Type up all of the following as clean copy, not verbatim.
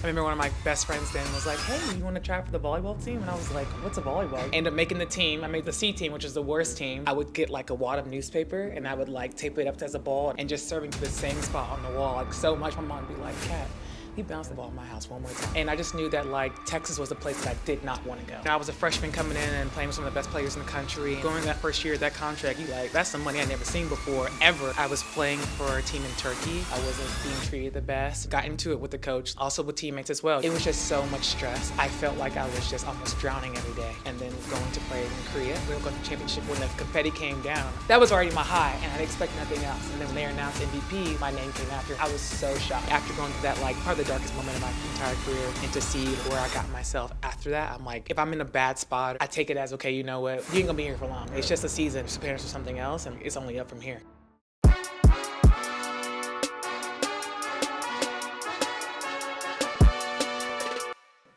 I remember one of my best friends then was like, hey, you want to try for the volleyball team? And I was like, what's a volleyball? I ended up making the team. I made the C team, which is the worst team. I would get like a wad of newspaper and I would like tape it up as a ball and just serving to the same spot on the wall. Like so much my mom would be like, Khat, he bounced the ball in my house one more time. And I just knew that like Texas was a place that I did not want to go. I was a freshman coming in and playing with some of the best players in the country. Going that first year, that contract, that's some money I'd never seen before, ever. I was playing for a team in Turkey. I wasn't being treated the best. Got into it with the coach, also with teammates as well. It was just so much stress. I felt like I was just almost drowning every day. And then going to play in Korea, we were going to the championship when the confetti came down. That was already my high, and I'd expect nothing else. And then when they announced MVP, my name came after. I was so shocked. After going through that, like, probably the darkest moment of my entire career, and to see where I got myself after that, I'm like, if I'm in a bad spot, I take it as, okay, you know what, you ain't gonna be here for long. It's just a season, just preparing for something else, and it's only up from here.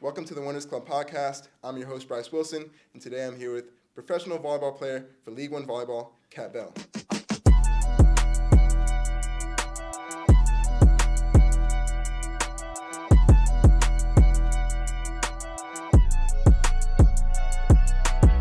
Welcome to the Winners Club podcast. I'm your host, Bryce Wilson, and today I'm here with professional volleyball player for League One Volleyball, Khat Bell.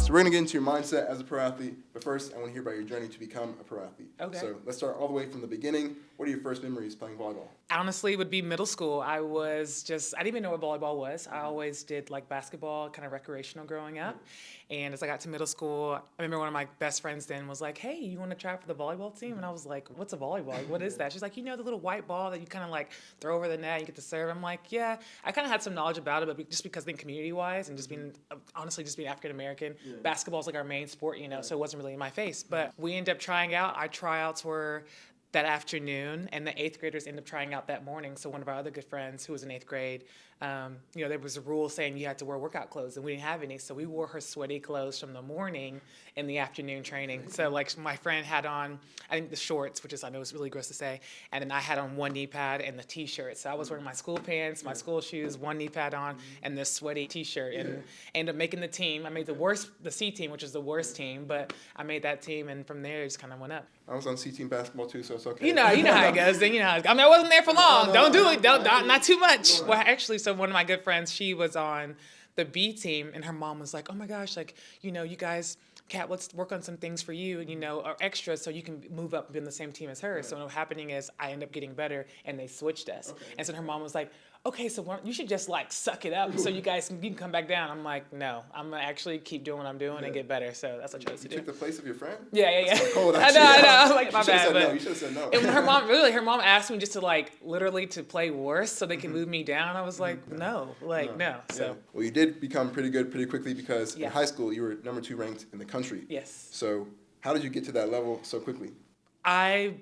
We're going to get into your mindset as a pro athlete, but first I want to hear about your journey to become a pro athlete. Okay. So let's start all the way from the beginning. What are your first memories playing volleyball? Honestly, it would be middle school. I didn't even know what volleyball was. I always did like basketball, kind of recreational growing up. And as I got to middle school, I remember one of my best friends then was like, hey, you want to try for the volleyball team? And I was like, what's a volleyball? Like, what is that? She's like, you know, the little white ball that you kind of like throw over the net and you get to serve. I'm like, yeah. I kind of had some knowledge about it, but just because being community-wise and just being African-American, basketball's like our main sport, you know, so it wasn't really in my face. But we ended up trying out. Our tryouts were that afternoon, and the 8th graders ended up trying out that morning. So one of our other good friends who was in 8th grade, there was a rule saying you had to wear workout clothes, and we didn't have any. So we wore her sweaty clothes from the morning in the afternoon training. So like my friend had on, I think the shorts, which is, I know it's really gross to say, and then I had on one knee pad and the t-shirt. So I was wearing my school pants, my school shoes, one knee pad on, and this sweaty t-shirt, and ended up making the team. I made the C team, which is the worst team, but I made that team, and from there it just kind of went up. I was on C team basketball too, so it's okay. You know how it goes. Then I wasn't there for long. Don't do it. Not too much. Well, actually, so one of my good friends, she was on the B team, and her mom was like, "Oh my gosh, like you guys, Khat, let's work on some things for you, or extras, so you can move up and be in the same team as her." Right. So what happening is I ended up getting better, and they switched us. Okay. And so her mom was like, okay, so you should just like suck it up so you can come back down. I'm like, no, I'm gonna actually keep doing what I'm doing and get better. So that's what I chose to do. You took the place of your friend? Yeah. That's so cold, I know. I was like, my bad. You should have said no. And her mom asked me just to like literally to play worse so they can move me down. I was like, no. So. Yeah. Well, you did become pretty good pretty quickly because in high school you were number 2 ranked in the country. Yes. So how did you get to that level so quickly? I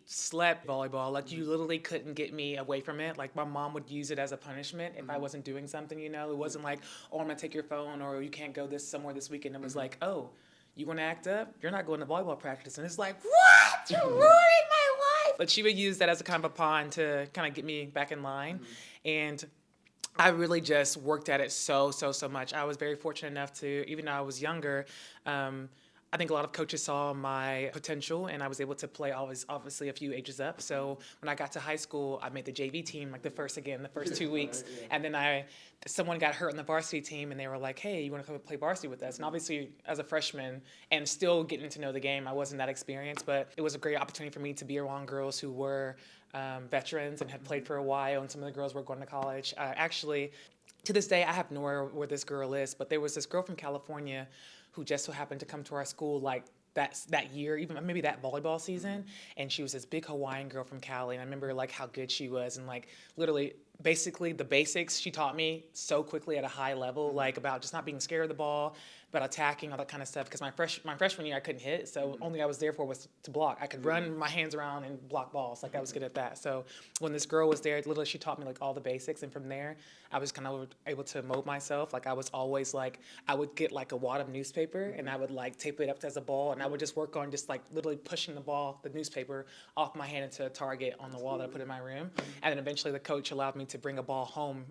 slept volleyball. Like you literally couldn't get me away from it. Like my mom would use it as a punishment if I wasn't doing something, It wasn't like, oh, I'm gonna take your phone, or you can't go somewhere this weekend. It was like, oh, you wanna act up? You're not going to volleyball practice. And it's like, what? You're ruining my life. But she would use that as a kind of a pawn to kind of get me back in line. And I really just worked at it so much. I was very fortunate enough to, even though I was younger, I think a lot of coaches saw my potential, and I was able to play obviously a few ages up. So when I got to high school, I made the JV team like the first 2 weeks. And then someone got hurt on the varsity team, and they were like, hey, you want to come play varsity with us? And obviously as a freshman and still getting to know the game, I wasn't that experienced, but it was a great opportunity for me to be around girls who were veterans and had played for a while, and some of the girls were going to college. Actually, to this day, I have no idea where this girl is, but there was this girl from California who just so happened to come to our school like that year, even maybe that volleyball season, and she was this big Hawaiian girl from Cali, and I remember like how good she was, and like literally basically the basics she taught me so quickly at a high level, like about just not being scared of the ball, about attacking, all that kind of stuff, because my freshman year I couldn't hit, so only I was there for was to block. I could run my hands around and block balls, like I was good at that. So when this girl was there, literally she taught me like all the basics, and from there I was kind of able to mold myself. Like I was always like, I would get like a wad of newspaper and I would like tape it up as a ball, and I would just work on just like literally pushing the newspaper off my hand into a target on the wall that I put in my room. And then eventually the coach allowed me to bring a ball home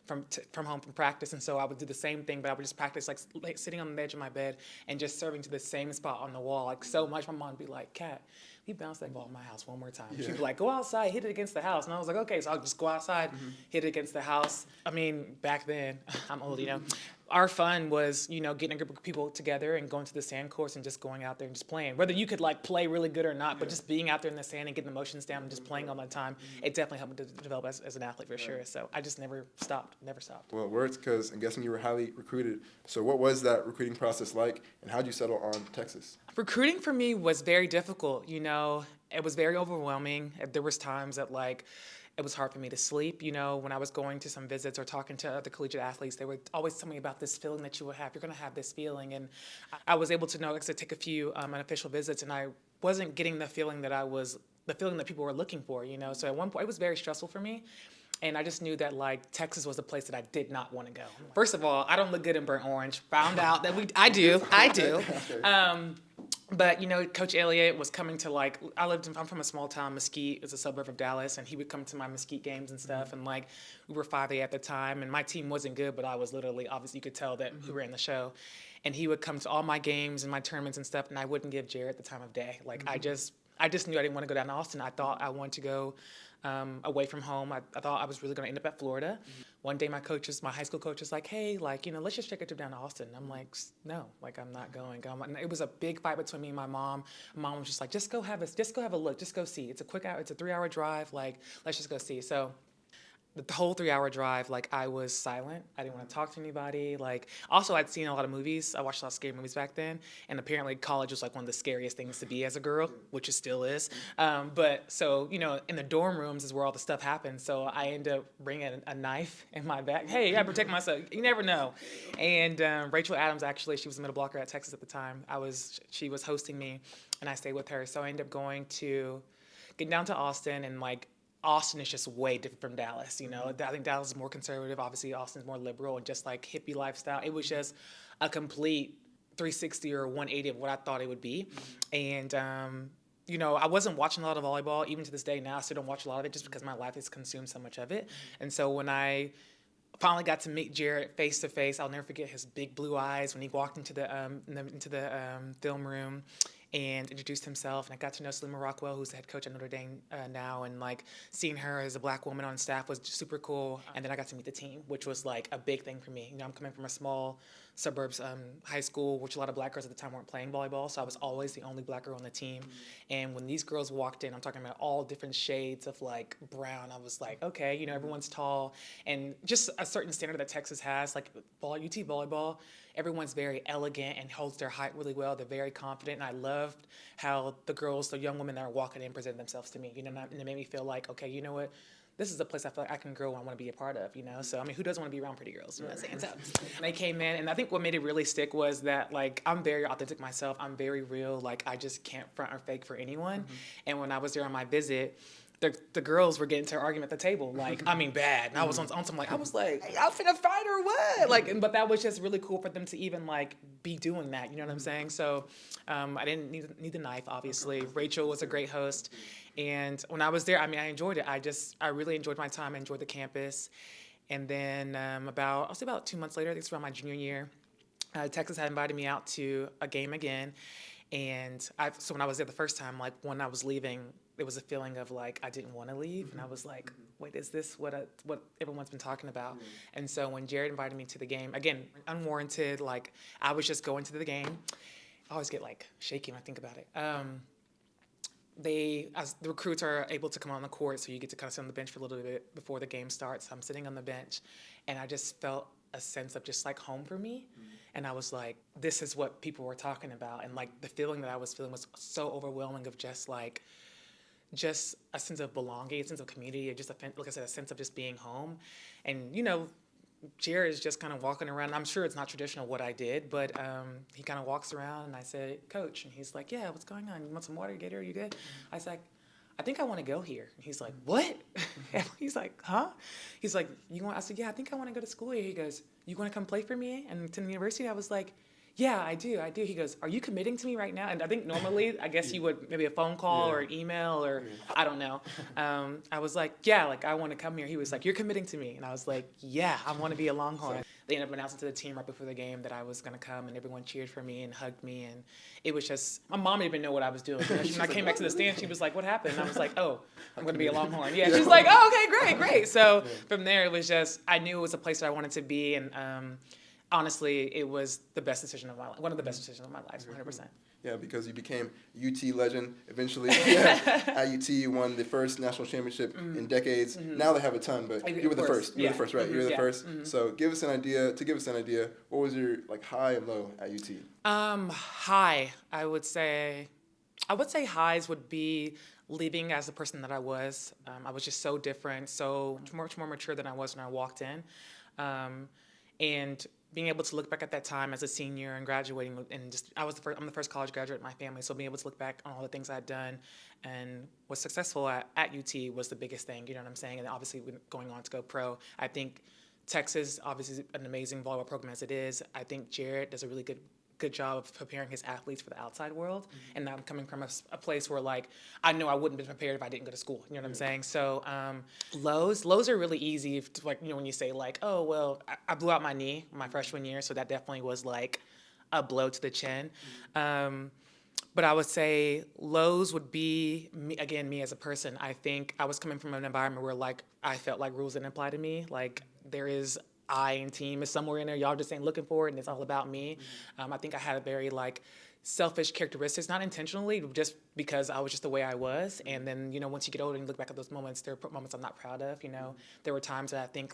from home from practice, and so I would do the same thing, but I would just practice like sitting on the edge of my bed and just serving to the same spot on the wall. Like so much my mom would be like, Khat, he bounced that ball in my house one more time. She'd be like, go outside, hit it against the house. And I was like, okay, so I'll just go outside, hit it against the house. I mean, back then, I'm old, our fun was, getting a group of people together and going to the sand course and just going out there and just playing. Whether you could like play really good or not, but just being out there in the sand and getting the motions down and just playing all the time, it definitely helped me to develop as an athlete for sure. So I just never stopped. Well, it worked because I'm guessing you were highly recruited. So what was that recruiting process like, and how did you settle on Texas? Recruiting for me was very difficult. It was very overwhelming. There was times that it was hard for me to sleep. When I was going to some visits or talking to other collegiate athletes, they would always tell me about this feeling that you would have. You're going to have this feeling. And I was able to know, because I take a few unofficial visits, and I wasn't getting the feeling that people were looking for, So at one point, it was very stressful for me. And I just knew that Texas was a place that I did not want to go. First of all, I don't look good in burnt orange. Found out that I do. But, Coach Elliott was coming to, I'm from a small town, Mesquite. It's a suburb of Dallas, and he would come to my Mesquite games and stuff. And, we were 5A at the time, and my team wasn't good, but I was literally, obviously, you could tell that we were in the show. And he would come to all my games and my tournaments and stuff, and I wouldn't give Jared the time of day. I just knew I didn't want to go down to Austin. I thought I wanted to go away from home. I thought I was really going to end up at Florida. One day my high school coach was like, hey, let's just take a trip down to Austin. And I'm like, no, I'm not going. And it was a big fight between me and my mom. My mom was just like, just go have a look, just go see. It's a 3-hour drive. Let's just go see. So the whole 3-hour drive, I was silent. I didn't want to talk to anybody. Also, I'd seen a lot of movies. I watched a lot of scary movies back then. And apparently college was one of the scariest things to be as a girl, which it still is. But so, in the dorm rooms is where all the stuff happens. So I ended up bringing a knife in my bag. Hey, I protect myself. You never know. And Rachel Adams, actually, she was a middle blocker at Texas at the time. She was hosting me, and I stayed with her. So I ended up getting down to Austin, and Austin is just way different from Dallas, I think Dallas is more conservative. Obviously, Austin's more liberal and just hippie lifestyle. It was just a complete 360 or 180 of what I thought it would be. And, I wasn't watching a lot of volleyball. Even to this day now, I still don't watch a lot of it just because my life has consumed so much of it. And so when I finally got to meet Jared face to face, I'll never forget his big blue eyes when he walked into the film room and introduced himself. And I got to know Salima Rockwell, who's the head coach at Notre Dame now, and seeing her as a black woman on staff was super cool. And then I got to meet the team, which was a big thing for me. I'm coming from a small suburbs high school, which a lot of black girls at the time weren't playing volleyball, so I was always the only black girl on the team. And when these girls walked in, I'm talking about all different shades of brown, I was like, okay, everyone's tall, and just a certain standard that Texas has, UT volleyball, everyone's very elegant and holds their height really well. They're very confident, and I loved how the young women that are walking in presented themselves to me, and it made me feel like, okay, you know what? This is a place I feel like I can grow and I want to be a part of, So, who doesn't want to be around pretty girls, what I'm saying? So they came in, and I think what made it really stick was that, I'm very authentic myself. I'm very real. I just can't front or fake for anyone. And when I was there on my visit, the girls were getting into an argument at the table, bad. And I was on some, I was like, hey, y'all finna fight or what? But that was just really cool for them to even, be doing that, you know what I'm saying? So I didn't need the knife, obviously. Rachel was a great host. And when I was there, I enjoyed it. I really enjoyed my time. I enjoyed the campus. And then about 2 months later, I think it's around my junior year, Texas had invited me out to a game again. And so when I was there the first time, when I was leaving, it was a feeling of I didn't want to leave. And I was like, wait, is this what everyone's been talking about? And so when Jared invited me to the game, again, unwarranted, I was just going to the game. I always get shaky when I think about it. As the recruits are able to come on the court, so you get to kind of sit on the bench for a little bit before the game starts. I'm sitting on the bench, and I just felt a sense of just home for me. And I was like, this is what people were talking about. And the feeling that I was feeling was so overwhelming of just a sense of belonging, a sense of community, just like I said, a sense of just being home. And, Jared is just kind of walking around. I'm sure it's not traditional what I did, but he kind of walks around, and I said, Coach, and he's like, yeah, what's going on? You want some water, Gator? Are you good? I was like, I think I want to go here. And he's like, what? He's like, huh? He's like, you want? I said, yeah, I think I want to go to school here. He goes, you want to come play for me and attend the university? I was like, yeah, I do. He goes, are you committing to me right now? And I think normally, I guess you would maybe a phone call or an email or I don't know. I was like, yeah, I want to come here. He was like, you're committing to me. And I was like, yeah, I want to be a Longhorn. they ended up announcing to the team right before the game that I was going to come, and everyone cheered for me and hugged me. And it was just, my mom didn't even know what I was doing. When I came back to the stand, she was like, what happened? And I was like, oh, I'm going to be a Longhorn. Yeah, she's like, oh, okay, great. So from there, it was just, I knew it was a place that I wanted to be. And honestly, it was the best decision of my life, one of the best decisions of my life, 100%. Yeah, because you became UT legend eventually. At UT, you won the first national championship in decades. Now they have a ton, but you were the first. You were the first, right? You were the first. So give us an idea. What was your high and low at UT? High, I would say highs would be leaving as the person that I was. I was just so different, so much more mature than I was when I walked in, and being able to look back at that time as a senior and graduating, and just I'm the first college graduate in my family, so being able to look back on all the things I'd done and was successful at UT was the biggest thing. You know what I'm saying? And obviously going on to go pro, I think Texas obviously is an amazing volleyball program as it is. I think Jared does a really good job of preparing his athletes for the outside world. And I'm coming from a place where I know I wouldn't be prepared if I didn't go to school. You know what I'm saying? So lows are really easy. When you say oh, well, I blew out my knee my freshman year. So that definitely was a blow to the chin. But I would say lows would be, me as a person. I think I was coming from an environment where I felt like rules didn't apply to me. There is I and team is somewhere in there. Y'all just ain't looking for it, and it's all about me. I think I had a very selfish characteristics, not intentionally, just because I was just the way I was. And then once you get older and you look back at those moments, there are moments I'm not proud of. There were times that I think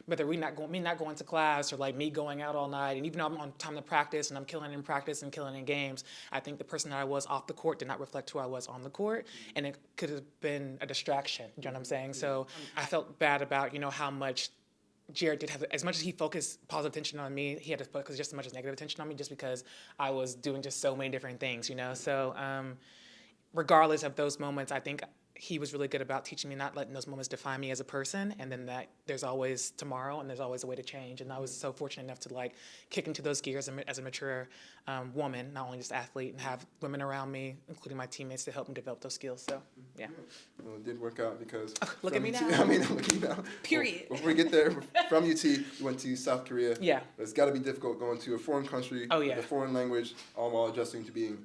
whether me not going to class or me going out all night, and even though I'm on time to practice and I'm killing in practice and killing in games, I think the person that I was off the court did not reflect who I was on the court, and it could have been a distraction. You know what I'm saying? So I felt bad about how much Jared did have, as much as he focused positive attention on me, he had to focus just as much as negative attention on me, just because I was doing just so many different things, So regardless of those moments, I think he was really good about teaching me not letting those moments define me as a person, and then that there's always tomorrow and there's always a way to change. And I was so fortunate enough to kick into those gears as a mature woman, not only just athlete, and have women around me, including my teammates, to help me develop those skills. So, yeah. Well, it did work out because look at me now. Look at you now. Period. Before we get there, from UT, you went to South Korea. Yeah. But it's got to be difficult going to a foreign country with a foreign language, all while adjusting to being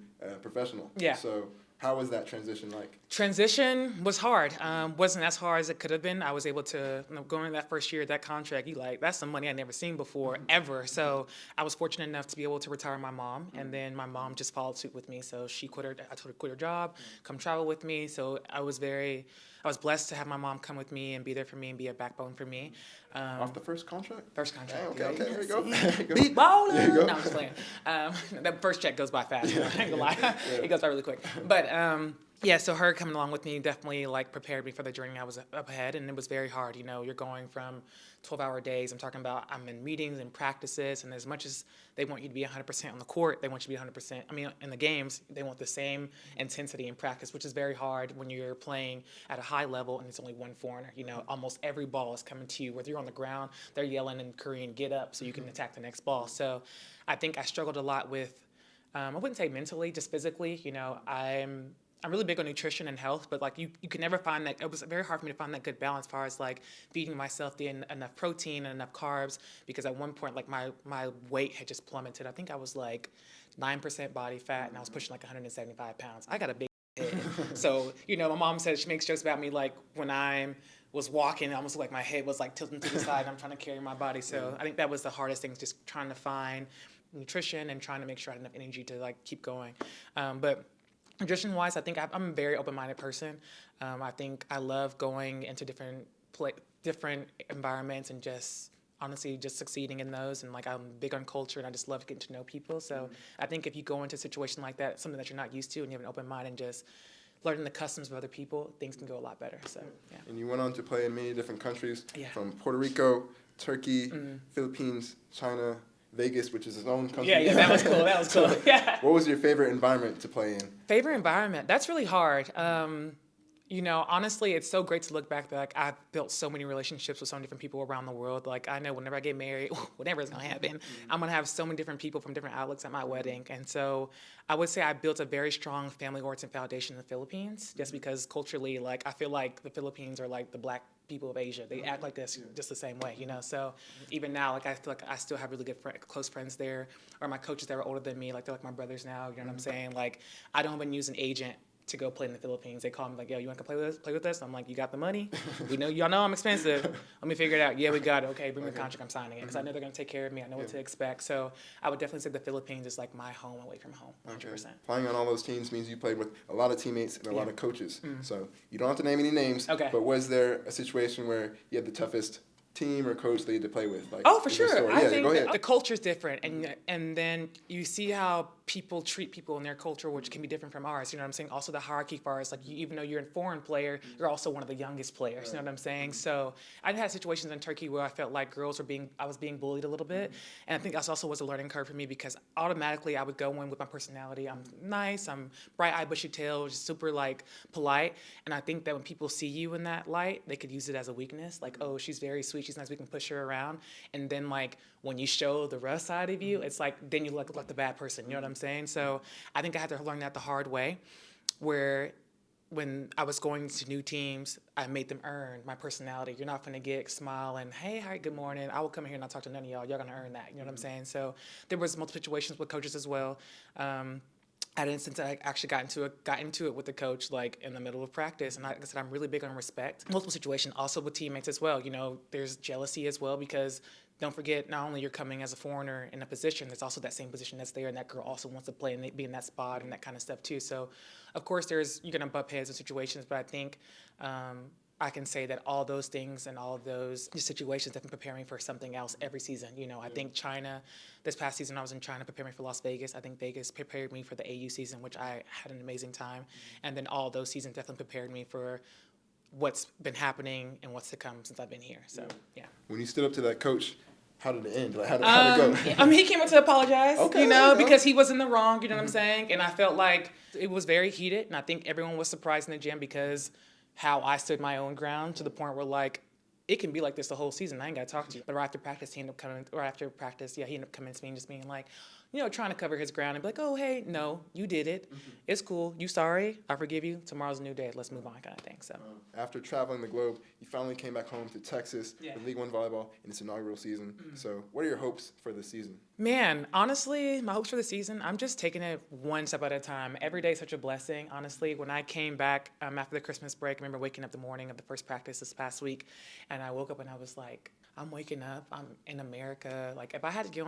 professional. Yeah. So how was that transition like? Transition was hard. Wasn't as hard as it could have been. I was able to, going in that first year, that contract, that's some money I'd never seen before, ever. So I was fortunate enough to be able to retire my mom, and then my mom just followed suit with me. So I told her to quit her job, come travel with me. So I was blessed to have my mom come with me and be there for me and be a backbone for me. Off the first contract? First contract. Okay, there you go. Big baller. No, I'm just playing. That first check goes by fast. I ain't gonna lie. It goes by really quick. But so her coming along with me definitely prepared me for the journey I was up ahead, and it was very hard. You're going from 12-hour days. I'm in meetings and practices, and as much as they want you to be 100% on the court, they want you to be 100%. In the games, they want the same intensity in practice, which is very hard when you're playing at a high level and it's only one foreigner. Almost every ball is coming to you. Whether you're on the ground, they're yelling in Korean, "Get up," so you can attack the next ball. So I think I struggled a lot with, I wouldn't say mentally, just physically. I'm really big on nutrition and health, but you can never find that. It was very hard for me to find that good balance as far as feeding myself enough protein and enough carbs, because at one point my weight had just plummeted. I think I was 9% body fat and I was pushing 175 pounds. I got a big head. So, my mom said, she makes jokes about me when I was walking, it almost looked like my head was tilting to the side and I'm trying to carry my body. So I think that was the hardest thing, just trying to find nutrition and trying to make sure I had enough energy to keep going. But nutrition-wise, I think I'm a very open-minded person. I think I love going into different environments and just honestly just succeeding in those. And I'm big on culture, and I just love getting to know people. So I think if you go into a situation like that, something that you're not used to, and you have an open mind and just learning the customs of other people, things can go a lot better. So yeah. And you went on to play in many different countries, Yeah. from Puerto Rico, Turkey, Philippines, China, Vegas, which is its own country. Yeah, that was cool. So, Yeah. what was your favorite environment to play in? Favorite environment? That's really hard. Honestly, it's so great to look back that I've built so many relationships with so many different people around the world. I know whenever I get married, whatever is gonna happen, I'm gonna have so many different people from different outlooks at my wedding. And so I would say I built a very strong family-oriented foundation in the Philippines, just because culturally, I feel like the Philippines are the black people of Asia. They act like this just the same way, you know. So even now, like I feel like I still have really good close friends there, or my coaches that are older than me, like they're like my brothers now. You know what I'm saying? Like I don't even use an agent to go play in the Philippines. They call me like, yo, you want to play with us? I'm like, you got the money? We know, y'all know I'm expensive. Let me figure it out. Yeah, we got it. Okay, bring me the contract. I'm signing it because I know they're going to take care of me. I know what to expect. So I would definitely say the Philippines is like my home away from home, 100%. Okay. Playing on all those teams means you played with a lot of teammates and a lot of coaches. So you don't have to name any names, but was there a situation where you had the toughest team or coach that you had to play with? Like, oh, for sure. I think go ahead. the culture's different, and then you see how people treat people in their culture, which can be different from ours. You know what I'm saying? Also, the hierarchy for ours, like even though you're a foreign player, you're also one of the youngest players. You know what I'm saying? So I've had situations in Turkey where I felt like I was being bullied a little bit, and I think that also was a learning curve for me because automatically I would go in with my personality. I'm nice, I'm bright-eyed, bushy-tailed, just super like polite, and I think that when people see you in that light, they could use it as a weakness. Like, oh, she's very sweet, she's nice, we can push her around, and then like when you show the rough side of you, it's like then you look like the bad person. You know what I'm saying? So I think I had to learn that the hard way, where when I was going to new teams, I made them earn my personality. You're not gonna get smile and hey, hi, good morning. I will come here and not talk to none of y'all. Y'all gonna earn that. You know what I'm saying? So there was multiple situations with coaches as well. At an instance, I actually got into it with the coach like in the middle of practice, and like I said, I'm really big on respect. Multiple situations, also with teammates as well. You know, there's jealousy as well because don't forget, not only you're coming as a foreigner in a position, there's also that same position that's there, and that girl also wants to play and be in that spot and that kind of stuff too. So, of course, you're gonna bump heads in situations, but I think I can say that all those things and all of those situations have been preparing for something else every season. You know, I think China, this past season I was in China preparing for Las Vegas. I think Vegas prepared me for the AU season, which I had an amazing time. And then all those seasons definitely prepared me for what's been happening and what's to come since I've been here. So, yeah. When you stood up to that coach, how did it end? Like, how did it go? I mean, he came up to apologize, because he was in the wrong, you know what I'm saying? And I felt like it was very heated, and I think everyone was surprised in the gym because how I stood my own ground to the point where, like, it can be like this the whole season. I ain't got to talk to you. But right after practice, he ended up coming to me and just being like, you know, trying to cover his ground and be like, oh, hey, no, you did it. It's cool. You sorry. I forgive you. Tomorrow's a new day. Let's move on kind of thing. So after traveling the globe, you finally came back home to Texas with League One Volleyball in its inaugural season. So what are your hopes for this season? Man, honestly, my hopes for the season, I'm just taking it one step at a time. Every day is such a blessing, honestly. When I came back after the Christmas break, I remember waking up the morning of the first practice this past week, and I woke up and I was like, I'm waking up, I'm in America. Like, if I had to get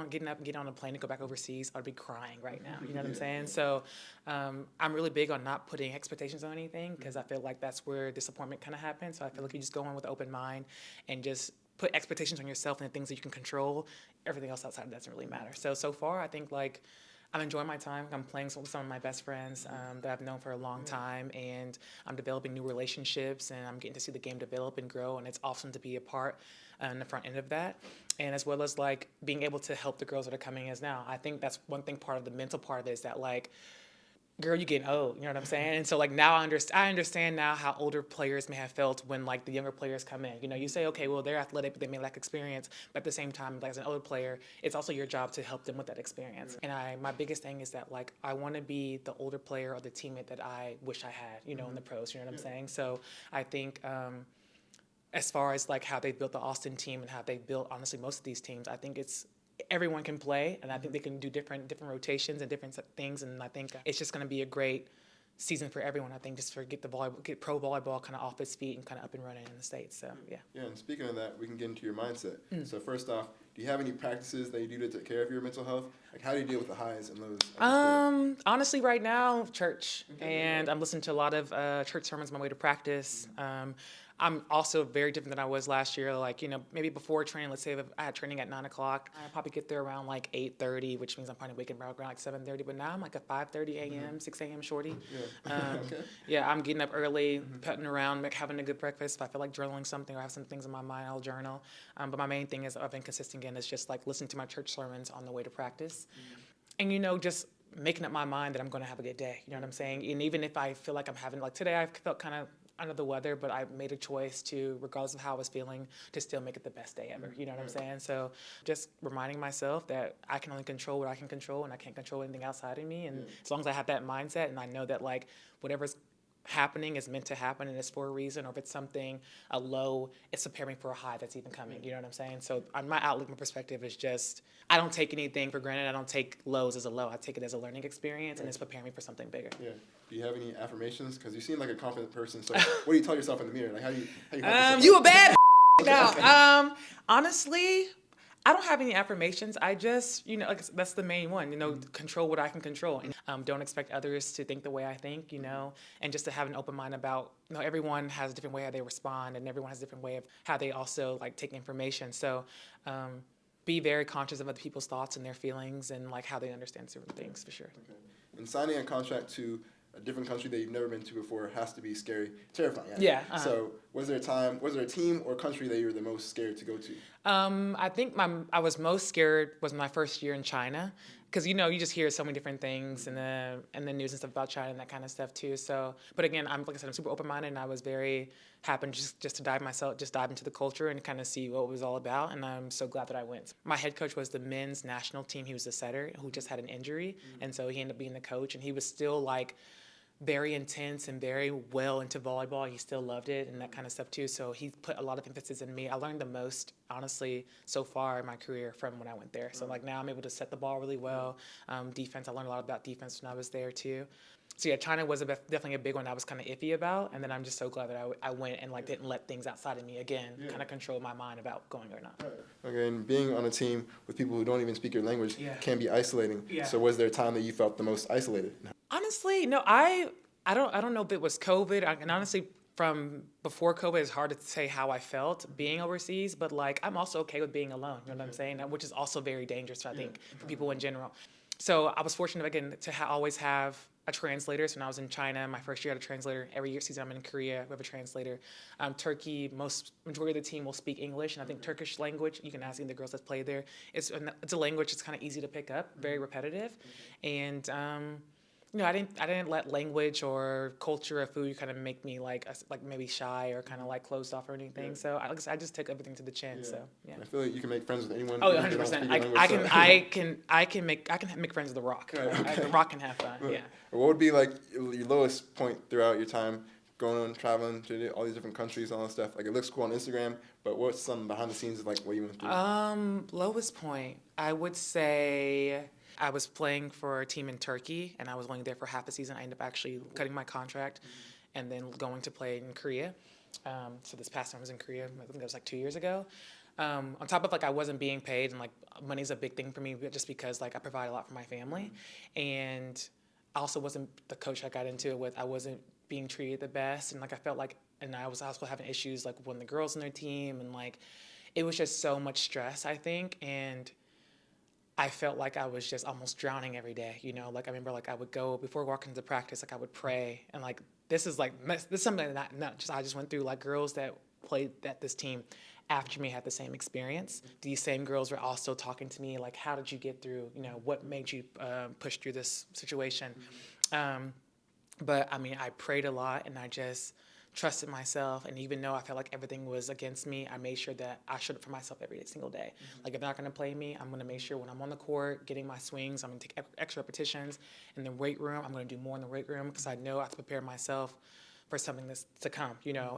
on a plane and go back overseas, I'd be crying right now. You know what I'm saying? So I'm really big on not putting expectations on anything because I feel like that's where disappointment kind of happens. So I feel like you just go in with an open mind and just put expectations on yourself and the things that you can control. Everything else outside doesn't really matter. So far, I think, like, I'm enjoying my time. I'm playing with some of my best friends that I've known for a long time, and I'm developing new relationships, and I'm getting to see the game develop and grow, and it's awesome to be a part on the front end of that, and as well as, like, being able to help the girls that are coming as now. I think that's one thing, part of the mental part of it is that, like, girl, you getting old, you know what I'm saying? And so, like, now I understand now how older players may have felt when, like, the younger players come in. You know, you say, okay, well, they're athletic, but they may lack experience. But at the same time, like, as an older player, it's also your job to help them with that experience. And my biggest thing is that, like, I want to be the older player or the teammate that I wish I had, you know, in the pros, you know what I'm saying? So I think as far as, like, how they built the Austin team and how they built, honestly, most of these teams, I think everyone can play, and I think they can do different rotations and different things, and I think it's just going to be a great season for everyone. I think just for get pro volleyball kind of off its feet and kind of up and running in the States. So yeah. Yeah, and speaking of that, we can get into your mindset. So first off, do you have any practices that you do to take care of your mental health? Like, how do you deal with the highs and lows? Honestly, right now, church, and I'm listening to a lot of church sermons on my way to practice. I'm also very different than I was last year. Like, you know, maybe before training, let's say if I had training at 9 o'clock, I'd probably get there around like 8:30, which means I'm probably waking around like 7:30. But now I'm like a 5:30 a.m., 6 a.m. shorty. Yeah, I'm getting up early, putting around, having a good breakfast. If I feel like journaling something or I have some things in my mind, I'll journal. But my main thing is I've been consistent again is just like listening to my church sermons on the way to practice. And, you know, just making up my mind that I'm going to have a good day. You know what I'm saying? And even if I feel like I'm having, like today I felt kind of under the weather, but I made a choice to, regardless of how I was feeling, to still make it the best day ever. You know what I'm saying? So just reminding myself that I can only control what I can control, and I can't control anything outside of me. And as long as I have that mindset and I know that, like, whatever's happening is meant to happen and it's for a reason, or if it's something, a low, it's preparing for a high that's even coming. You know what I'm saying? So on my outlook, my perspective is just, I don't take anything for granted. I don't take lows as a low. I take it as a learning experience, and it's preparing me for something bigger. Yeah. Do you have any affirmations? Because you seem like a confident person. So what do you tell yourself in the mirror? Like, how do you help yourself you a bad no. Honestly, I don't have any affirmations. I just, like, that's the main one, control what I can control. And don't expect others to think the way I think, and just to have an open mind about, everyone has a different way how they respond, and everyone has a different way of how they also, like, take information. So be very conscious of other people's thoughts and their feelings and, like, how they understand certain things, for sure. Okay. And signing a contract to a different country that you've never been to before has to be scary, terrifying. Yeah. So was there a team or country that you were the most scared to go to? I think I was most scared was my first year in China, because you just hear so many different things in the news and stuff about China and that kind of stuff too. So, but again, like I said, I'm super open minded, and I was very happy just to dive into the culture and kind of see what it was all about. And I'm so glad that I went. My head coach was the men's national team. He was the setter who just had an injury, and so he ended up being the coach, and he was still like very intense and very well into volleyball. He still loved it and that kind of stuff too. So he put a lot of emphasis in me. I learned the most, honestly, so far in my career from when I went there. So like now I'm able to set the ball really well. Defense, I learned a lot about defense when I was there too. So yeah, China was definitely a big one I was kind of iffy about. And then I'm just so glad that I went and like didn't let things outside of me again kind of control my mind about going or not. Okay, and being on a team with people who don't even speak your language can be isolating. Yeah. So was there a time that you felt the most isolated? Honestly, no, I don't know if it was COVID. And honestly, from before COVID, it's hard to say how I felt being overseas. But like, I'm also okay with being alone. You know what I'm saying? Which is also very dangerous, I think, for people in general. So I was fortunate again to always have a translator. So when I was in China, my first year I had a translator. Every season I'm in Korea, we have a translator. Turkey, majority of the team will speak English, and I think Turkish language, you can ask any of the girls that play there. It's a language that's kind of easy to pick up, very repetitive, and I didn't let language or culture or food kind of make me like maybe shy or kind of like closed off or anything. Yeah. So I just took everything to the chin. Yeah. So yeah. I feel like you can make friends with anyone. Oh, 100%. I can make friends with the Rock. Okay. The Rock can have fun. Yeah. What would be like your lowest point throughout your time going on traveling to all these different countries and all that stuff? Like, it looks cool on Instagram, but what's some behind the scenes of like what you went through? Lowest point, I would say I was playing for a team in Turkey, and I was only there for half a season. I ended up actually cutting my contract and then going to play in Korea. So this past time I was in Korea. I think that was like 2 years ago. On top of like I wasn't being paid, and like money's a big thing for me just because like I provide a lot for my family. And I also wasn't the coach I got into it with. I wasn't being treated the best, and like I felt like, and I was also having issues like with the girls on their team, and like it was just so much stress, I think, and I felt like I was just almost drowning every day, like I remember like I would go before walking to practice, like I would pray, and like this is something that I just went through. Like girls that played at this team after me had the same experience. These same girls were also talking to me like, how did you get through, what made you push through this situation? But I mean, I prayed a lot, and I just trusted myself, and even though I felt like everything was against me, I made sure that I showed up for myself every single day. Like, if they're not going to play me, I'm going to make sure when I'm on the court, getting my swings, I'm going to take extra repetitions. In the weight room, I'm going to do more in the weight room because I know I have to prepare myself for something that's to come,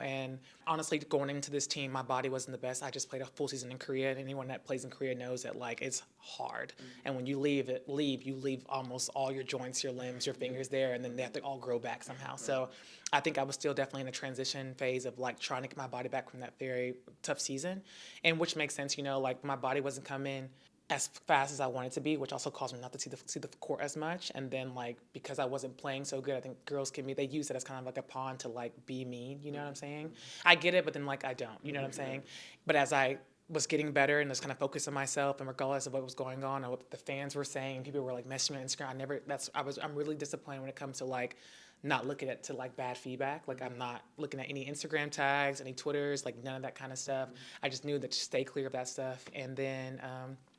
And honestly, going into this team, my body wasn't the best. I just played a full season in Korea, and anyone that plays in Korea knows that like it's hard. And when you leave, you leave almost all your joints, your limbs, your fingers there, and then they have to all grow back somehow. So I think I was still definitely in a transition phase of like trying to get my body back from that very tough season, and which makes sense, like my body wasn't coming as fast as I wanted to be, which also caused me not to see the court as much. And then like because I wasn't playing so good, I think girls they use it as kind of like a pawn to like be mean, you know what I'm saying? I get it, but then like I don't, you know what I'm saying? But as I was getting better and just kind of focused on myself, and regardless of what was going on or what the fans were saying, and people were like messaging me on Instagram, I'm really disappointed when it comes to like not looking at to like bad feedback. Like I'm not looking at any Instagram tags, any Twitters, like none of that kind of stuff. I just knew that to stay clear of that stuff. And then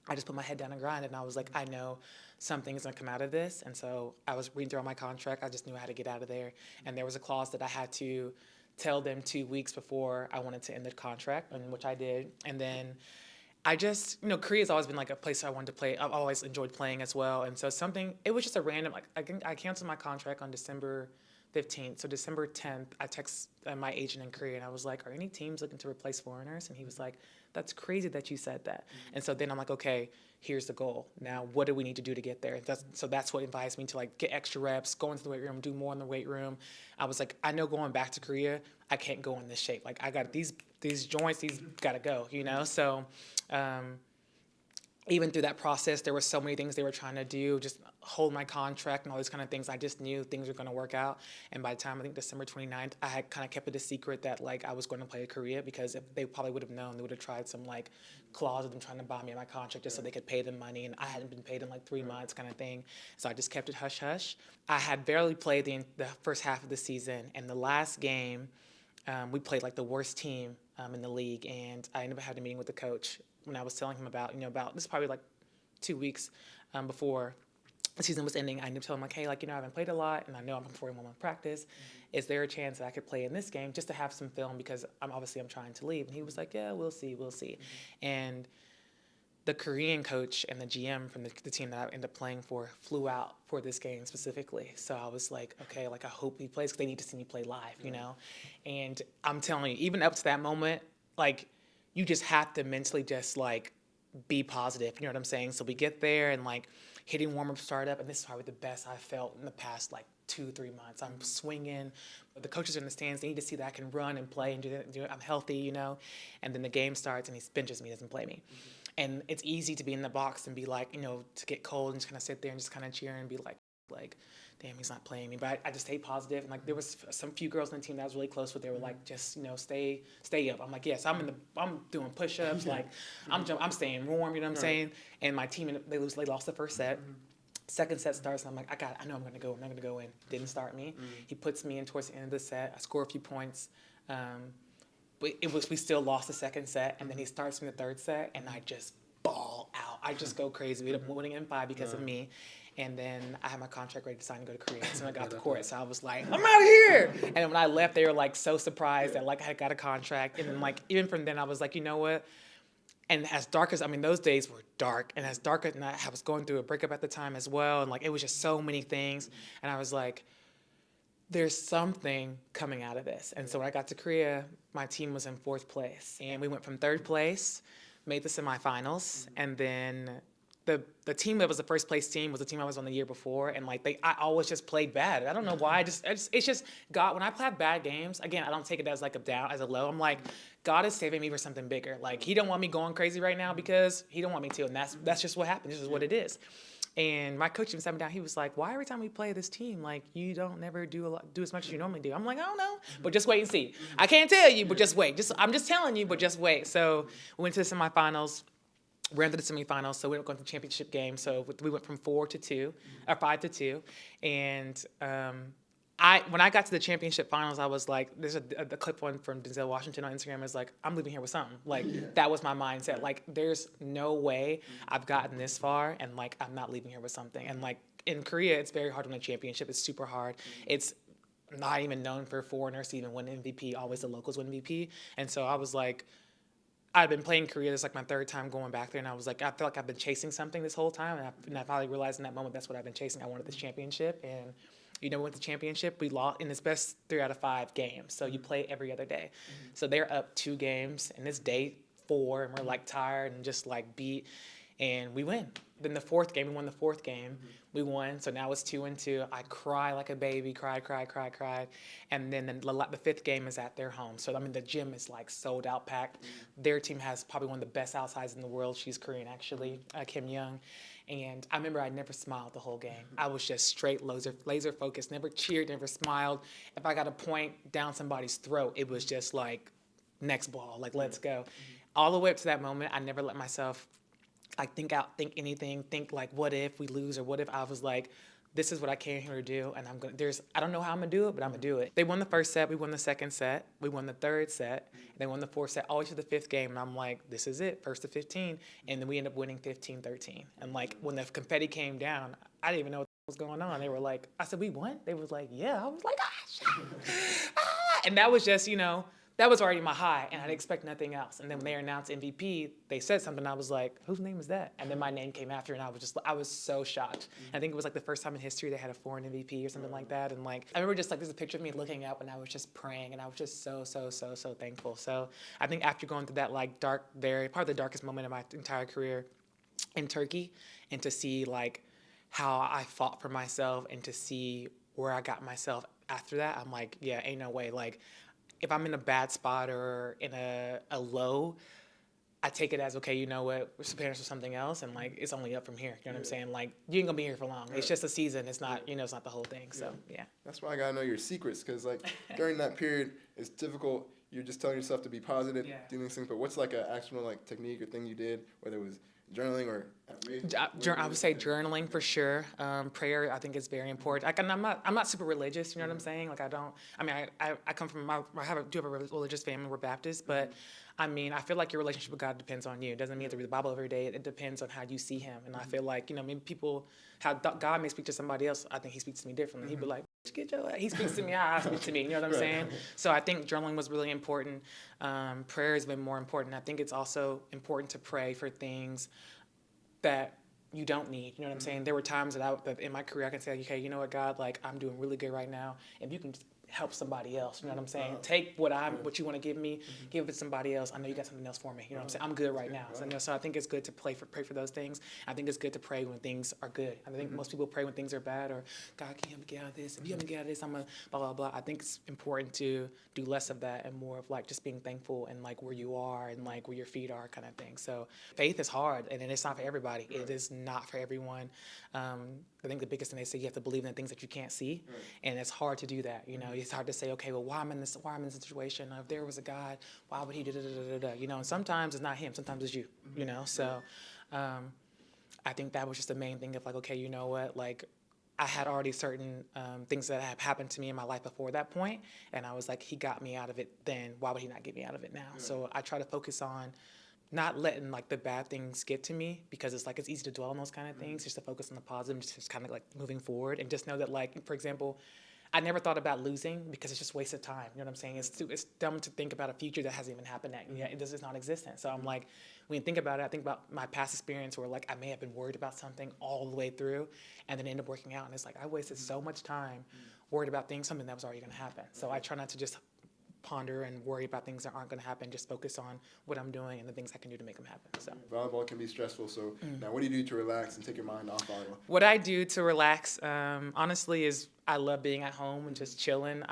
I just put my head down and grind, and I was like, I know something's gonna come out of this. And so I was reading through my contract. I just knew I had to get out of there. And there was a clause that I had to tell them 2 weeks before I wanted to end the contract, and which I did. And then I just, Korea's always been like a place I wanted to play. I've always enjoyed playing as well. And so it was just a random, like I canceled my contract on December 15th. So December 10th, I text my agent in Korea, and I was like, are any teams looking to replace foreigners? And he was like, that's crazy that you said that. And so then I'm like, okay, here's the goal. Now, what do we need to do to get there? So that's what invites me to like get extra reps, go into the weight room, do more in the weight room. I was like, I know going back to Korea, I can't go in this shape. Like I got these joints, these gotta go, you know? So even through that process, there were so many things they were trying to do, just hold my contract and all these kind of things. I just knew things were going to work out. And by the time, I think December 29th, I had kind of kept it a secret that like I was going to play at Korea, because if they probably would have known, they would have tried some like clause of them trying to buy me my contract just so they could pay them money. And I hadn't been paid in like 3 months kind of thing. So I just kept it hush hush. I had barely played the first half of the season. And the last game, we played like the worst team in the league. And I ended up having a meeting with the coach when I was telling him about this is probably like 2 weeks before the season was ending. I ended up telling him like, hey, like, I haven't played a lot and I know I'm performing well in practice. Is there a chance that I could play in this game just to have some film, because I'm trying to leave? And he was like, yeah, we'll see. And the Korean coach and the GM from the team that I ended up playing for flew out for this game specifically. So I was like, okay, like I hope he plays, because they need to see me play live, you know? And I'm telling you, even up to that moment, like, you just have to mentally just like be positive, you know what I'm saying? So we get there and like hitting warm-up startup, and this is probably the best I've felt in the past like 2-3 months. I'm swinging, but the coaches are in the stands, they need to see that I can run and play and do it. I'm healthy, you know? And then the game starts and he benches me, doesn't play me. And it's easy to be in the box and be like, to get cold and just kind of sit there and just kind of cheer and be like, damn, he's not playing me. But I just stayed positive. And like there was some few girls on the team that I was really close with. They were like, just stay up. I'm like, yes, I'm doing push-ups. Like I'm staying warm. You know what I'm saying? And my team, they lost the first set. Second set starts, and I'm like, I know I'm gonna go in. Didn't start me. He puts me in towards the end of the set. I score a few points. But we still lost the second set, and then he starts me the third set, and I just ball out. I just go crazy. We ended up winning in 5 because of me. And then I had my contract ready to sign and go to Korea. So I got the court. So I was like, I'm out of here. And then when I left, they were like so surprised that like I had got a contract. And then like even from then I was like, you know what? And as dark as, those days were dark. And as dark as I was going through a breakup at the time as well. And like it was just so many things. And I was like, there's something coming out of this. And so when I got to Korea, my team was in 4th place. And we went from 3rd place, made the semifinals, and then the team that was the first place team was the team I was on the year before, and like I always just played bad. I don't know why. It's just God. When I play bad games, again, I don't take it as like a down, as a low. I'm like, God is saving me for something bigger. Like He don't want me going crazy right now because He don't want me to, and that's just what happened. This is what it is. And my coach even sat me down. He was like, why every time we play this team, like you don't never do as much as you normally do? I'm like, I don't know, but just wait and see. I can't tell you, but just wait. I'm just telling you, but just wait. So we went to the semifinals. We're into the semifinals, so we went to the championship game. So we went from 5 to 2, and when I got to the championship finals, I was like, there's a clip one from Denzel Washington on Instagram. Is like, I'm leaving here with something. Like that was my mindset. Like there's no way I've gotten this far, and like I'm not leaving here with something. And like in Korea, it's very hard to win a championship. It's super hard. It's not even known for foreigners to even win MVP. Always the locals win MVP. And so I was like, I've been playing Korea. This is like my 3rd time going back there, and I was like, I feel like I've been chasing something this whole time, and I finally realized in that moment that's what I've been chasing. I wanted this championship, and we went to championship. We lost in this best 3 out of 5 games. So you play every other day. So they're up 2 games, and it's day 4, and we're like tired and just like beat, and we win. Then the 4th game, we won the 4th game. We won, so now it's 2-2. I cry like a baby, cried. And then the 5th game is at their home. So, the gym is like sold out, packed. Their team has probably one of the best outsides in the world. She's Korean, actually, Kim Young. And I remember I never smiled the whole game. I was just straight laser focused, never cheered, never smiled. If I got a point down somebody's throat, it was just like, next ball, like, let's go. All the way up to that moment, I never let myself think anything, think like, what if we lose, or what if I was like, this is what I came here to do, and I don't know how I'm gonna do it, but I'm gonna do it. They won the 1st set, we won the 2nd set, we won the 3rd set, they won the 4th set, all the way to the 5th game, and I'm like, this is it, 1st to 15, and then we ended up winning 15-13. And like, when the confetti came down, I didn't even know what was going on. They were like, I said, we won? They was like, yeah. I was like, ah, and that was just, that was already my high, and I'd expect nothing else. And then when they announced MVP, they said something. I was like, whose name is that? And then my name came after, and I was so shocked. I think it was like the first time in history they had a foreign MVP or something like that. And like, I remember just like, there's a picture of me looking up, and I was just praying, and I was just so thankful. So I think after going through that like probably the darkest moment of my entire career in Turkey, and to see like how I fought for myself, and to see where I got myself after that, I'm like, yeah, ain't no way. Like, if I'm in a bad spot or in a low, I take it as, okay, you know what, we're preparing for something else, and like, it's only up from here. You know what I'm saying? Like, you ain't gonna be here for long. It's just a season. It's not, it's not the whole thing. So yeah. That's why I gotta know your secrets, because like during that period, it's difficult. You're just telling yourself to be positive, doing these things. But what's like an actual like technique or thing you did, whether it was journaling or I would say journaling for sure. Prayer, I think, is very important. Like, I'm not super religious. You know what I'm saying? Like, I come from do have a religious family. We're Baptist, but I mean, I feel like your relationship with God depends on you. It doesn't mean you have to read the Bible every day. It depends on how you see Him. And I feel like, maybe how God may speak to somebody else, I think He speaks to me differently. He'd be like, He speaks to me how I speak to me. You know what I'm saying? So I think journaling was really important. Prayer has been more important. I think it's also important to pray for things that you don't need. You know what I'm saying? There were times that in my career I can say, okay, you know what, God, like, I'm doing really good right now. If you can just help somebody else, you know what I'm saying? Take what you want to give me, give it to somebody else. I know you got something else for me. You know what I'm saying? I'm good right now. So I think it's good to pray for those things. I think it's good to pray when things are good. I think most people pray when things are bad, or God, can you help me get out of this? If you help me get out of this, I'm gonna blah, blah, blah. I think it's important to do less of that and more of like just being thankful and like where you are and like where your feet are, kind of thing. So faith is hard, and it's not for everybody. It is not for everyone. I think the biggest thing they say, you have to believe in the things that you can't see, and it's hard to do that. It's hard to say, okay, well, why am I in this situation? If there was a God, why would He and sometimes it's not Him, sometimes it's you. So I think that was just the main thing of like, okay, you know what, like, I had already certain things that have happened to me in my life before that point, and I was like, He got me out of it then, why would He not get me out of it now? So I try to focus on not letting like the bad things get to me, because it's easy to dwell on those kind of things, just to focus on the positive, just kind of like moving forward, and just know that, like, for example, I never thought about losing, because it's just wasted time. You know what I'm saying? It's dumb to think about a future that hasn't even happened yet. It is non-existent. So I'm like, when you think about it, I think about my past experience where like I may have been worried about something all the way through, and then end up working out, and it's like I wasted so much time worried about something that was already going to happen. So I try not to just ponder and worry about things that aren't going to happen. Just focus on what I'm doing and the things I can do to make them happen. So volleyball can be stressful. So now, what do you do to relax and take your mind off volleyball? What I do to relax, honestly, is I love being at home and just chilling.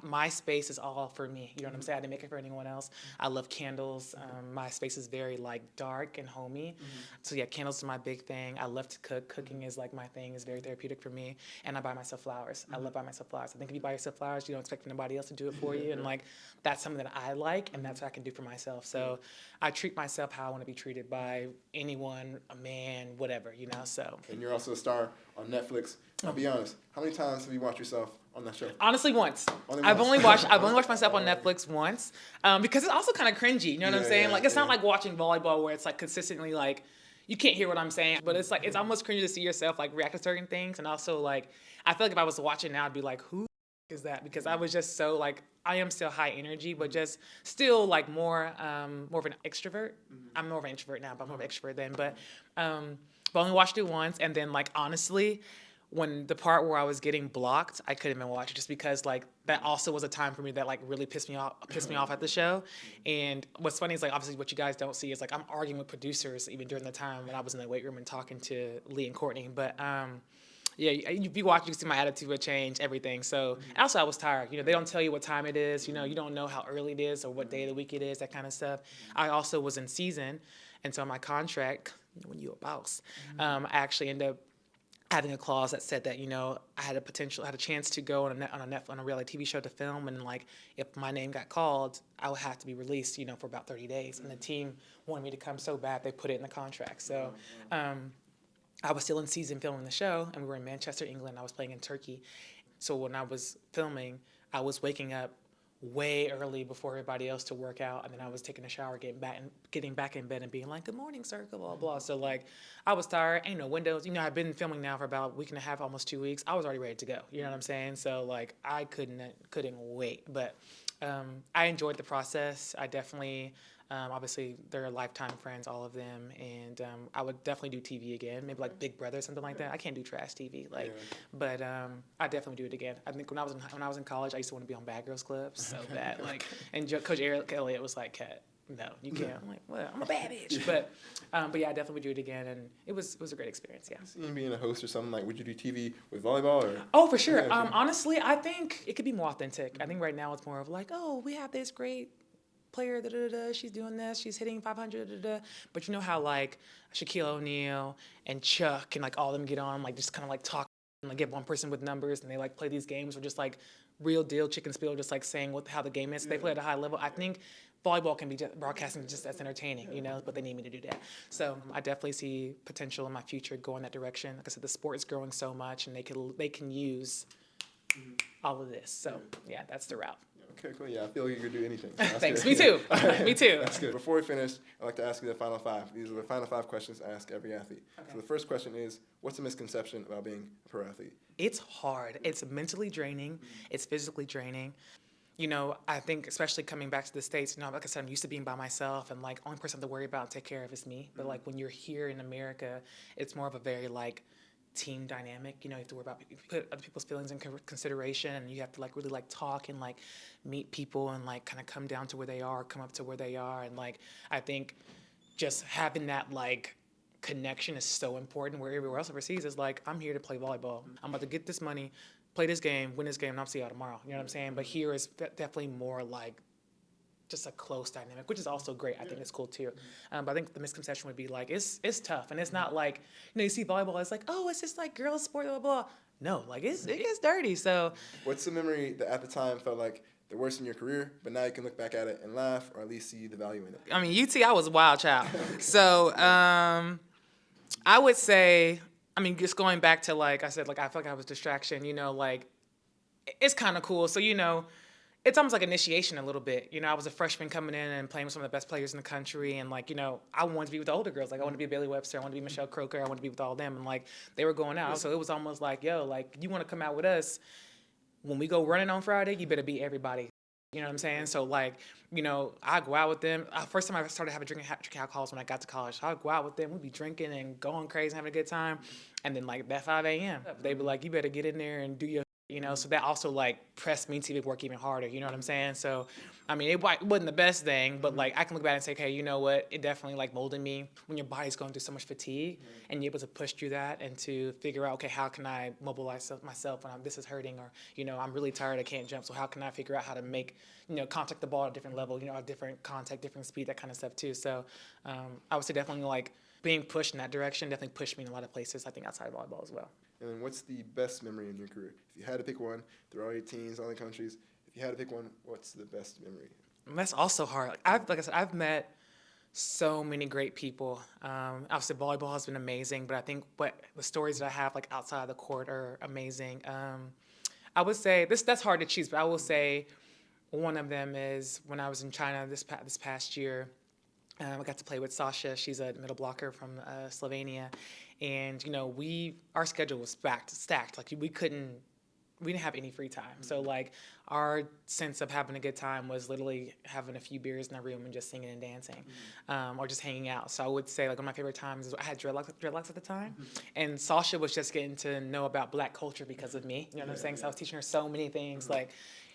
My space is all for me. You know what I'm saying? I didn't make it for anyone else. I love candles. My space is very like dark and homey. So yeah, candles are my big thing. I love to cook. Cooking is like my thing. It's very therapeutic for me. And I buy myself flowers. I love buying myself flowers. I think if you buy yourself flowers, you don't expect nobody else to do it for you. And like, that's something that I like, and that's what I can do for myself. So I treat myself how I want to be treated by anyone, a man, whatever, so. And you're also a star on Netflix. I'll be honest, how many times have you watched yourself on that show? Honestly, once. I've only watched myself on Netflix once, because it's also kind of cringy. You know what I'm saying? Like, it's not like watching volleyball where it's like consistently like you can't hear what I'm saying, but it's like it's almost cringy to see yourself like react to certain things, and also like I feel like if I was watching now, I'd be like, who is that? Because I was just so like, I am still high energy, but just still like more of an extrovert. I'm more of an introvert now, but I'm more of an extrovert then. But only watched it once, and then like honestly, when the part where I was getting blocked, I couldn't even watch it, just because like that also was a time for me that like really pissed me off at the show. And what's funny is like obviously what you guys don't see is like I'm arguing with producers even during the time when I was in the weight room and talking to Lee and Courtney. But yeah, if you watch, you can see my attitude would change, everything. So also I was tired. They don't tell you what time it is. You don't know how early it is or what day of the week it is, that kind of stuff. I also was in season, and so my contract, when you're a boss, I actually ended up having a clause that said that I had a chance to go on a reality TV show to film, and like if my name got called, I would have to be released for about 30 days. And the team wanted me to come so bad they put it in the contract. So I was still in season filming the show, and we were in Manchester, England. I was playing in Turkey. So when I was filming, I was waking up way early before everybody else to work out, and then I was taking a shower, getting back in bed and being like, good morning, sir, blah, blah, blah. So like, I was tired, ain't no windows. I've been filming now for about a week and a half, almost 2 weeks. I was already ready to go, you know what I'm saying? So like, I couldn't wait. But I enjoyed the process. I definitely, obviously, they're lifetime friends, all of them, and I would definitely do TV again, maybe like Big Brother or something like that. I can't do trash TV, but I definitely do it again. I think when I was in college, I used to want to be on Bad Girls Club so bad, and Coach Eric Elliott was like, "Khat, no, you can't." I'm like, "Well, I'm a bad bitch," but yeah, I definitely would do it again, and it was a great experience. Yeah. You being a host or something, like, would you do TV with volleyball or? Oh, for sure. Honestly, I think it could be more authentic. I think right now it's more of like, oh, we have this great player, she's doing this, she's hitting 500, but you know how like Shaquille O'Neal and Chuck and like all of them get on, like just kind of like talk and like get one person with numbers and they like play these games or just like real deal chicken spiel, just like saying how the game is. They play at a high level. I think volleyball can be broadcasting just as entertaining, but they need me to do that. So I definitely see potential in my future going that direction. Like I said, the sport is growing so much and they can use all of this. So yeah, that's the route. Okay, cool. Yeah, I feel like you could do anything. So Thanks. Good. Me too. Right. Me too. That's good. Before we finish, I'd like to ask you the final 5. These are the final 5 questions I ask every athlete. Okay. So the first question is, what's a misconception about being a pro athlete? It's hard. It's mentally draining. It's physically draining. I think especially coming back to the States, like I said, I'm used to being by myself and like only person to worry about and take care of is me. But like when you're here in America, it's more of a very like team dynamic. You have to worry about put other people's feelings in consideration, and you have to like really like talk and like meet people and like kind of come down to where they are, come up to where they are, and like I think just having that like connection is so important. Where everywhere else overseas is like, I'm here to play volleyball. I'm about to get this money, play this game, win this game, and I'll see y'all tomorrow. You know what I'm saying? But here is definitely more like just a close dynamic, which is also great. I think it's cool too. But I think the misconception would be like, it's tough. And it's not like, you see volleyball, it's like, oh, it's just like girls sport, blah, blah, blah. No, like it gets dirty. So what's the memory that at the time felt like the worst in your career, but now you can look back at it and laugh or at least see the value in it? I mean, UT, I was a wild child. So I would say, just going back to like I said, like I felt like I was distraction, like it's kind of cool. So, it's almost like initiation a little bit. I was a freshman coming in and playing with some of the best players in the country. And like, I wanted to be with the older girls. Like I wanted to be Bailey Webster. I wanted to be Michelle Croker. I wanted to be with all them. And like, they were going out. So it was almost like, yo, like you want to come out with us. When we go running on Friday, you better beat everybody. You know what I'm saying? So like, I go out with them. First time I started drinking alcohol was when I got to college. So I'd go out with them. We'd be drinking and going crazy, having a good time. And then like at 5 a.m., they'd be like, you better get in there and do your so that also like pressed me to work even harder. You know what I'm saying? So, it wasn't the best thing, but like I can look back and say, okay, you know what? It definitely like molded me when your body's going through so much fatigue and you're able to push through that and to figure out, okay, how can I mobilize myself when this is hurting or, I'm really tired, I can't jump. So how can I figure out how to make, contact the ball at a different level, a different contact, different speed, that kind of stuff too. So I would say definitely like being pushed in that direction definitely pushed me in a lot of places, I think outside of volleyball as well. And then what's the best memory in your career? If you had to pick one, through all your teams, all the countries, if you had to pick one, what's the best memory? That's also hard. Like I said, I've met so many great people. Obviously, volleyball has been amazing, but I think the stories that I have like outside of the court are amazing. I would say that's hard to choose, but I will say one of them is when I was in China this past year. I got to play with Sasha. She's a middle blocker from Slovenia, and our schedule was stacked. Like we didn't have any free time. So like our sense of having a good time was literally having a few beers in a room and just singing and dancing, or just hanging out. So I would say like one of my favorite times is I had dreadlocks at the time, and Sasha was just getting to know about Black culture because of me. You know what I'm saying? So I was teaching her so many things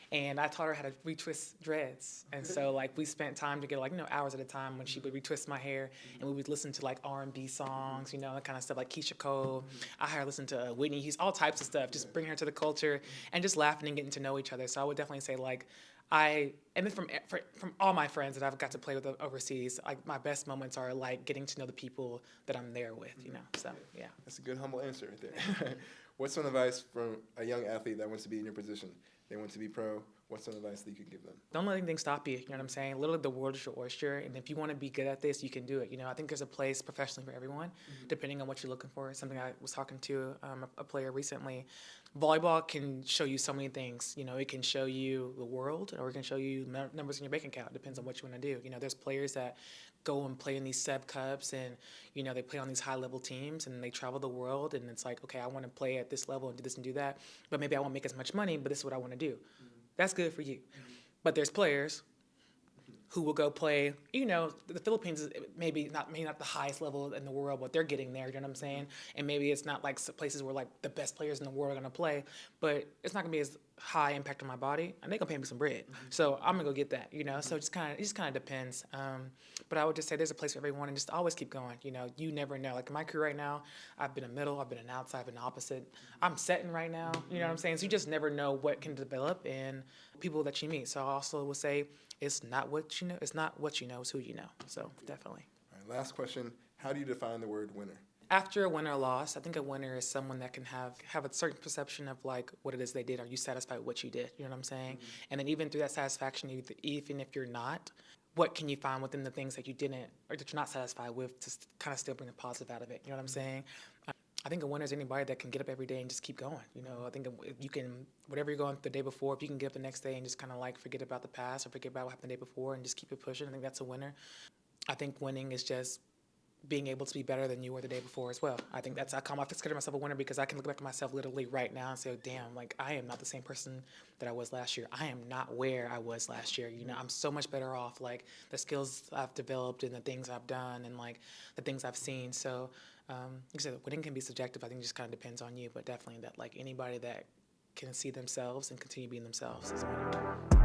and I taught her how to retwist dreads. And so, like, we spent time together, like, hours at a time when she would retwist my hair. And we would listen to, like, R&B songs, that kind of stuff, like Keisha Cole. I had her listen to Whitney Houston, all types of stuff, just bringing her to the culture and just laughing and getting to know each other. So I would definitely say, like, and then from all my friends that I've got to play with overseas, like, my best moments are, like, getting to know the people that I'm there with, So, yeah. That's a good, humble answer right there. What's some advice from a young athlete that wants to be in your position? They want to be pro. What's some advice that you could give them? Don't let anything stop you. You know what I'm saying? Literally, the world is your oyster, and if you want to be good at this, you can do it. I think there's a place professionally for everyone, depending on what you're looking for. Something I was talking to a player recently. Volleyball can show you so many things. It can show you the world, or it can show you numbers in your bank account. It depends on what you want to do. There's players that go and play in these sub cups, and they play on these high level teams, and they travel the world, and it's like, okay, I want to play at this level and do this and do that, but maybe I won't make as much money, but this is what I want to do. That's good for you. But there's players who will go play, the Philippines is maybe not the highest level in the world, but they're getting there, you know what I'm saying? And maybe it's not like places where like the best players in the world are gonna play, but it's not gonna be as high impact on my body, and they gonna pay me some bread. So I'm gonna go get that, So it just kind of depends. But I would just say there's a place for everyone, and just always keep going. You never know. Like in my career right now, I've been a middle, I've been an outside, I've been opposite. I'm setting right now, you know what I'm saying? So you just never know what can develop in people that you meet. So I also would say it's not what you know, it's who you know. So definitely. All right, last question. How do you define the word winner? After a win or loss, I think a winner is someone that can have a certain perception of like what it is they did. Are you satisfied with what you did? You know what I'm saying? And then even through that satisfaction, even if you're not, what can you find within the things that you didn't or that you're not satisfied with to kind of still bring the positive out of it? You know what I'm saying? I think a winner is anybody that can get up every day and just keep going. I think if you can, whatever you're going through the day before, if you can get up the next day and just kind of like forget about the past or forget about what happened the day before and just keep it pushing, I think that's a winner. I think winning is just being able to be better than you were the day before as well. I think I consider myself a winner because I can look back at myself literally right now and say, damn, like I am not the same person that I was last year. I am not where I was last year. I'm so much better off, like the skills I've developed and the things I've done and like the things I've seen. So like I said, winning can be subjective. I think it just kind of depends on you, but definitely that like anybody that can see themselves and continue being themselves is a winner.